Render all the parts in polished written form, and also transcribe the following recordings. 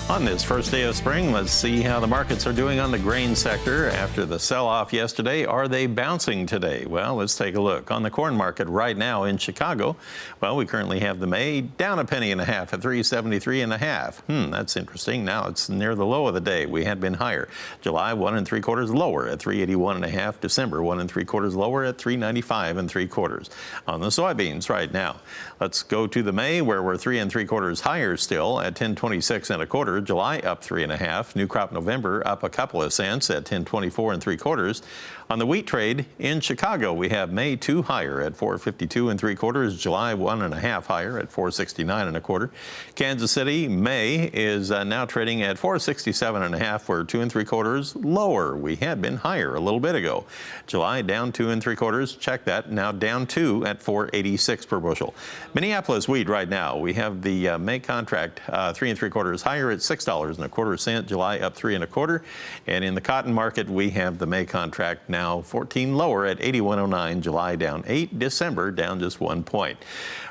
On this first day of spring, let's see how the markets are doing on the grain sector after the sell-off yesterday. Are they bouncing today? Well, let's take a look. On the corn market right now in Chicago, well, we currently have the May down 1.5 pennies at 373.5. That's interesting. Now it's near the low of the day. We had been higher. July 1 3/4 lower at 381.5. December 1 3/4 lower at 395 3/4. On the soybeans right now, let's go to the May where we're 3 3/4 higher still at 1026 1/4. July up 3.5. New crop November up a couple of cents at 1024 3/4. On the wheat trade in Chicago, we have May 2 higher at 452 3/4. July 1.5 higher at 469 1/4. Kansas City May is now trading at 467.5 for 2 3/4 lower. We had been higher a little bit ago. July down 2 3/4. Check that, now down 2 at 486 per bushel. Minneapolis wheat right now, we have the May contract 3 3/4 higher at $6.25. July up 3 1/4. And in the cotton market, we have the May contract now 14 lower at 81.09. July down 8. December down just 1 point.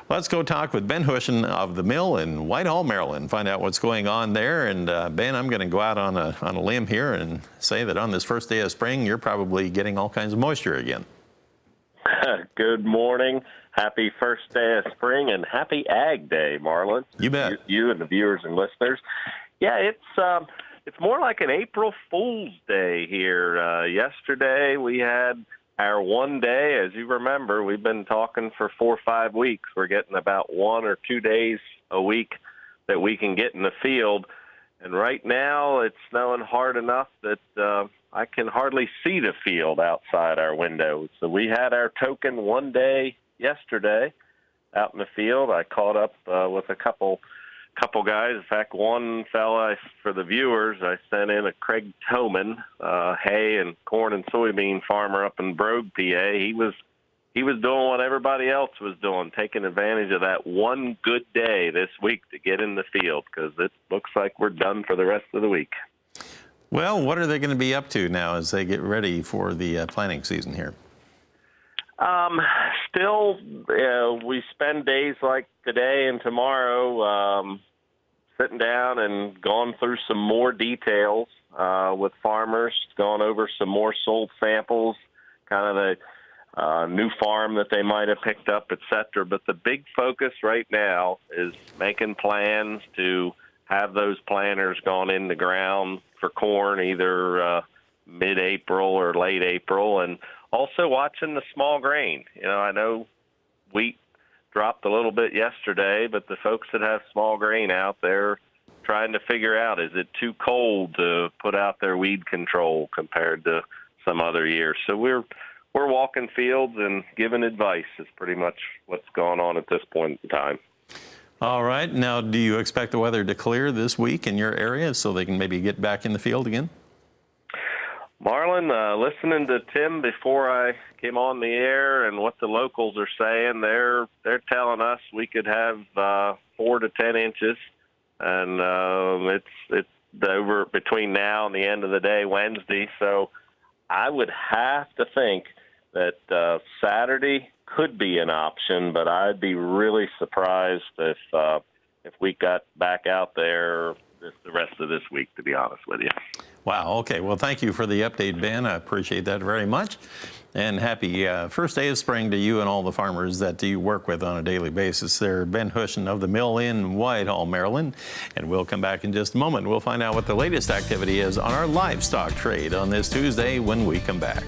Let's go talk with Ben Hushon of the mill in Whitehall, Maryland. Find out what's going on there. And Ben, I'm going to go out on a limb here and say that on this first day of spring, you're probably getting all kinds of moisture again. Good morning. Happy first day of spring and happy Ag Day, Marlin. You bet. You and the viewers and listeners. Yeah, it's more like an April Fool's Day here. Yesterday we had our one day. As you remember, we've been talking for 4 or 5 weeks. We're getting about 1 or 2 days a week that we can get in the field. And right now it's snowing hard enough that I can hardly see the field outside our window. So we had our token one day yesterday out in the field. I caught up with a couple guys. In fact, one fella, for the viewers, I sent in a Craig Thoman, hay and corn and soybean farmer up in Brogue, PA. He was doing what everybody else was doing, taking advantage of that one good day this week to get in the field, because it looks like we're done for the rest of the week. Well, what are they going to be up to now as they get ready for the planting season here? Still, we spend days like today and tomorrow sitting down and going through some more details with farmers, going over some more sold samples, kind of the new farm that they might have picked up, et cetera. But the big focus right now is making plans to have those planters gone in the ground for corn either mid-April or late April, and also watching the small grain. I know wheat dropped a little bit yesterday, but the folks that have small grain out there trying to figure out, is it too cold to put out their weed control compared to some other years? So we're walking fields and giving advice is pretty much what's going on at this point in time. All right. Now, do you expect the weather to clear this week in your area so they can maybe get back in the field again? Marlin, listening to Tim before I came on the air and what the locals are saying, they're telling us we could have 4 to 10 inches, and it's over between now and the end of the day Wednesday. So I would have to think that Saturday could be an option, but I'd be really surprised if we got back out there the rest of this week, to be honest with you. Wow. Okay. Well, thank you for the update, Ben. I appreciate that very much. And happy first day of spring to you and all the farmers that you work with on a daily basis. There, Ben Hushon of the mill in Whitehall, Maryland. And we'll come back in just a moment. We'll find out what the latest activity is on our livestock trade on this Tuesday when we come back.